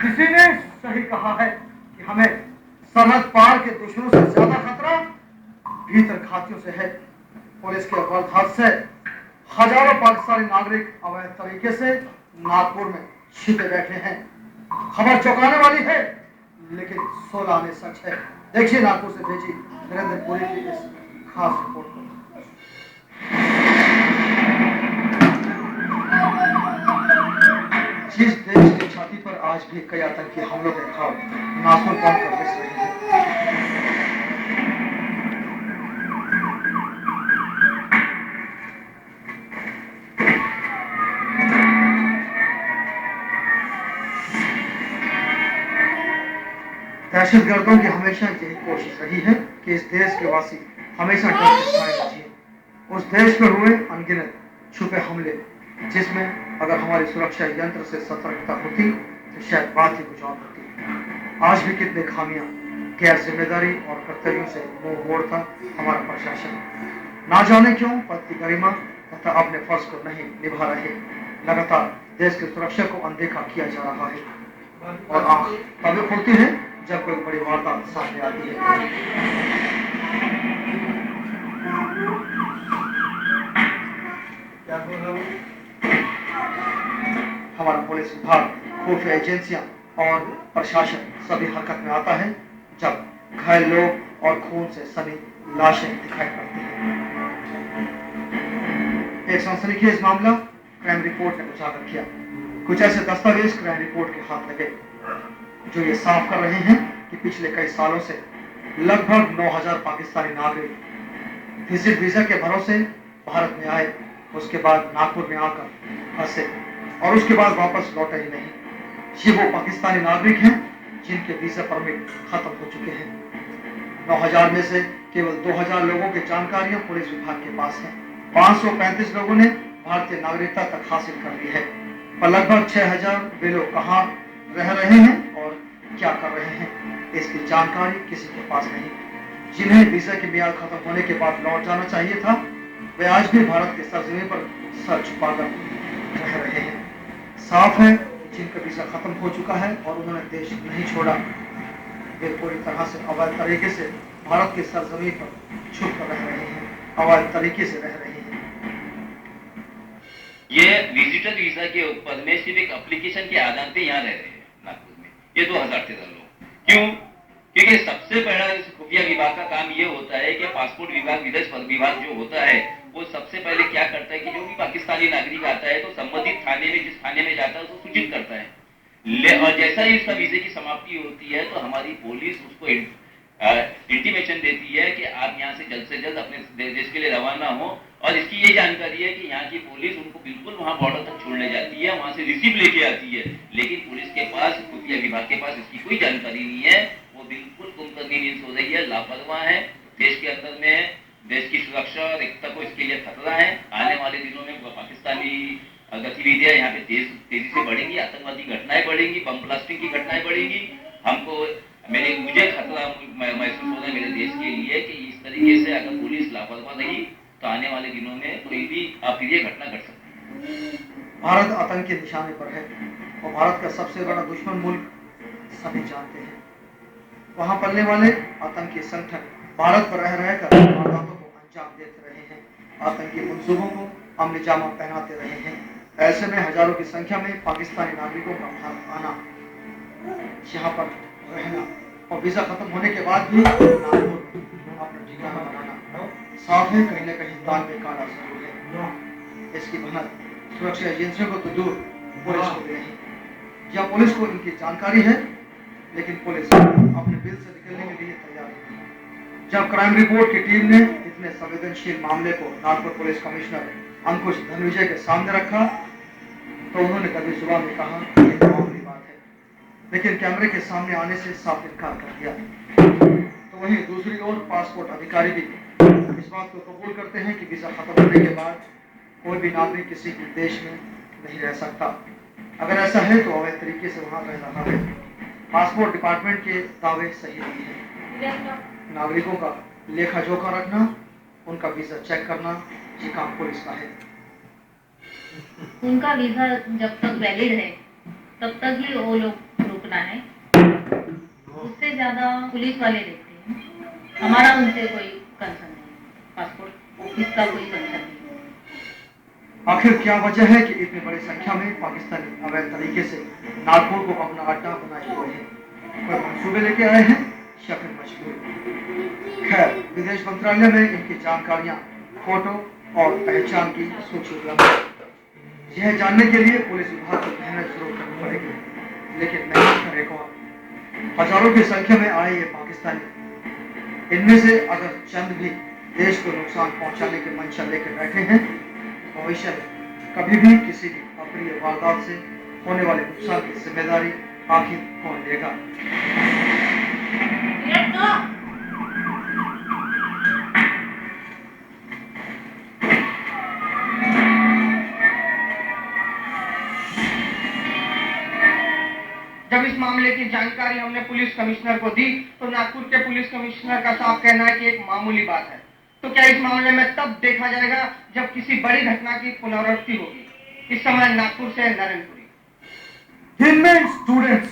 किसी ने सही कहा है कि हमें सरहद पार के दुश्मनों से ज्यादा खतरा भीतर घातियों से है। पुलिस के अवैध हाथ से हजारों पाकिस्तानी नागरिक अवैध तरीके से नागपुर में छिपे बैठे हैं। खबर चौंकाने वाली है, लेकिन 16 में सच है। देखिए नागपुर से भेजी नरेंद्र पुरी की इस खास रिपोर्ट को। जिस देश की छाती पर आज भी कई आतंकी हमलों के घाव नासूर बम कर रिस रहे हैं। दहशतगर्दों की हमेशा यही कोशिश रही है कि इस देश के वासी हमेशा डर के साए में जिए। उस देश पर हुए अनगिनत छुपे हमले, जिसमें अगर हमारी सुरक्षा यंत्र से सतर्कता होती तो शायद बात ही कुछ और होती। आज भी कितने खामियां, गैर जिम्मेदारी और कर्तव्यों से मुंह मोड़ता हमारा प्रशासन। ना जाने क्यों पद की गरिमा तथा अपने फर्ज को नहीं निभा रहे। लगातार देश की सुरक्षा को अनदेखा किया जा रहा है और आंख तभी खुलती है जब कोई बड़ी वारदात सामने आती है। क्या बोल रहा हूँ? हमारा पुलिस विभाग, खुफिया एजेंसियां और प्रशासन सभी हरकत में आता है जब घायल लोग और खून से सनी लाशें दिखाई पड़ती हैं। एक सनसनीखेज मामला क्राइम रिपोर्ट ने उजागर किया। कुछ ऐसे दस्तावेज क्राइम रिपोर्ट के हाथ लगे जो ये साफ कर रहे हैं कि पिछले कई सालों से लगभग 9000 पाकिस्तानी नागरिक विजिट वीजा के भरोसे भारत में आए, उसके बाद नागपुर में आकर फंसे और उसके बाद वापस लौटे ही नहीं। ये वो पाकिस्तानी नागरिक हैं जिनके वीजा परमिट खत्म हो चुके हैं। 9000 में से केवल 2000 लोगों की जानकारियां पुलिस विभाग के पास है। 535 लोगों ने भारतीय नागरिकता तक हासिल कर ली है, पर लगभग 6000 वे लोग कहाँ रह रहे हैं और क्या कर रहे हैं, इसकी जानकारी किसी के पास नहीं। जिन्हें वीजा की मियाद खत्म होने के बाद लौट जाना चाहिए था, वे आज भी भारत के सरजमीन पर सर छुपाकर रह रहे हैं। साफ है जिनका वीजा खत्म हो चुका है और उन्होंने देश नहीं छोड़ा, वे पूरी तरह से अवैध तरीके से भारत के सरजमीन पर छुप कर रह रहे हैं, अवैध तरीके से रह रहे हैं। ये विजिटर वीजा के ऊपर में सिर्फ एक एप्लीकेशन के आधार पे यहाँ रह रहे हैं नागपुर में ये 2013 लोग। क्यों? क्योंकि सबसे पहला खुफिया विभाग का काम ये होता है कि पासपोर्ट विभाग, विदेश विभाग जो होता है वो सबसे पहले क्या करता है कि जो भी पाकिस्तानी नागरिक आता है तो संबंधित थाने में, जिस थाने में जाता है उसको सूचित करता है। और जैसा ही उसका वीजे की समाप्ति होती है तो हमारी पुलिस उसको इंटीमेशन देती है कि आप यहाँ से जल्द अपने देश के लिए रवाना हो। और इसकी ये जानकारी है कि यहाँ की पुलिस उनको बिल्कुल वहाँ बॉर्डर तक छोड़ने जाती है, वहां से रिसीव लेके आती है, लेकिन पुलिस के पास, खुफिया विभाग के पास इसकी कोई जानकारी नहीं है। वो बिल्कुल कन्वीनियंस हो रही है, लापरवाह है, देश के अंदर में देश की सुरक्षा और एकता को इसके लिए खतरा है। आने वाले दिनों में पाकिस्तानी गतिविधियां यहाँ पे तेजी से बढ़ेंगी, आतंकवादी घटनाएं बढ़ेंगी, बम ब्लास्टिंग की घटनाएं बढ़ेंगी। मुझे खतरा महसूस हो रहा है मेरे देश के लिए कि इस तरीके से अगर पुलिस लापरवाह रही तो आने वाले दिनों में कोई भी अप्रिय घटना घट सकती है। भारत आतंक के निशाने पर है और भारत का सबसे बड़ा दुश्मन मुल्क सभी जानते हैं। वहां पलने वाले आतंकी संगठन भारत पर रह रहकर वारदातों को अंजाम देते रहे हैं, आतंकी मंसूबों को अमली जामा पहनाते रहे हैं। ऐसे में हजारों की संख्या में पाकिस्तानी नागरिकों का भारत आना, यहाँ पर रहना और वीजा खत्म होने के बाद भी अपना ठिकाना बनाना साफ है कहीं न कहीं ताल में काला जरूर है। इसकी भनक सुरक्षा एजेंसियों को तो दूर, पुलिस को भी नहीं। या पुलिस को इनकी जानकारी है, लेकिन पुलिस अपने बिल से निकलने के लिए तैयार नहीं। जब क्राइम रिपोर्ट की टीम ने इतने संवेदनशील मामले को नागपुर पुलिस कमिश्नर अंकुश धनविजय के सामने रखा तो उन्होंने कभी जुबान में कहा ये मामूली बात है, लेकिन कैमरे के सामने आने से साफ इनकार कर दिया। तो वहीं दूसरी ओर पासपोर्ट अधिकारी भी इस बात को कबूल करते हैं कि वीजा खत्म होने के बाद कोई भी नागरिक किसी भी देश में नहीं रह सकता। अगर ऐसा है तो अवैध तरीके से वहां रह रहा है। पासपोर्ट डिपार्टमेंट के दावे सही नहीं है। नागरिकों का लेखा जोखा रखना, उनका वीजा चेक करना, ये काम पुलिस का है। उनका वीजा जब तक वैलिड है तब तक ही वो लोग रोक अपना है, उससे ज्यादा पुलिस वाले देखते हैं। हमारा उनसे कोई कंसर्न नहीं, पासपोर्ट ऑफिस का कोई कंसर्न नहीं। आखिर क्या वजह है कि इतनी बड़ी संख्या में पाकिस्तानी अवैध तरीके से नागपुर को अपना अड्डा बनाए हुए हैं? कोई मंसूबे लेके आए हैं या फिर मजबूरी? खैर, विदेश मंत्रालय में इनकी जानकारियां, फोटो और पहचान की सूची उपलब्ध है। यह जानने के लिए पुलिस विभाग को मेहनत जरूर करनी पड़ेगी, लेकिन मेहनत का रिकॉर्ड हजारों की संख्या में आए ये पाकिस्तानी, इनमें से अगर चंद भी देश को नुकसान पहुंचाने के मंशा लेकर बैठे हैं, भविष्य में कभी भी किसी भी अप्रिय वारदात से होने वाले नुकसान की जिम्मेदारी आखिर कौन लेगा? जब इस मामले की जानकारी हमने पुलिस कमिश्नर को दी तो नागपुर के पुलिस कमिश्नर का साफ कहना है कि एक मामूली बात है। तो क्या इस मामले में तब देखा जाएगा जब किसी बड़ी घटना की पुनरावृत्ति होगी। इस समय नागपुर से नरेंद्र पुरी। स्टूडेंट्स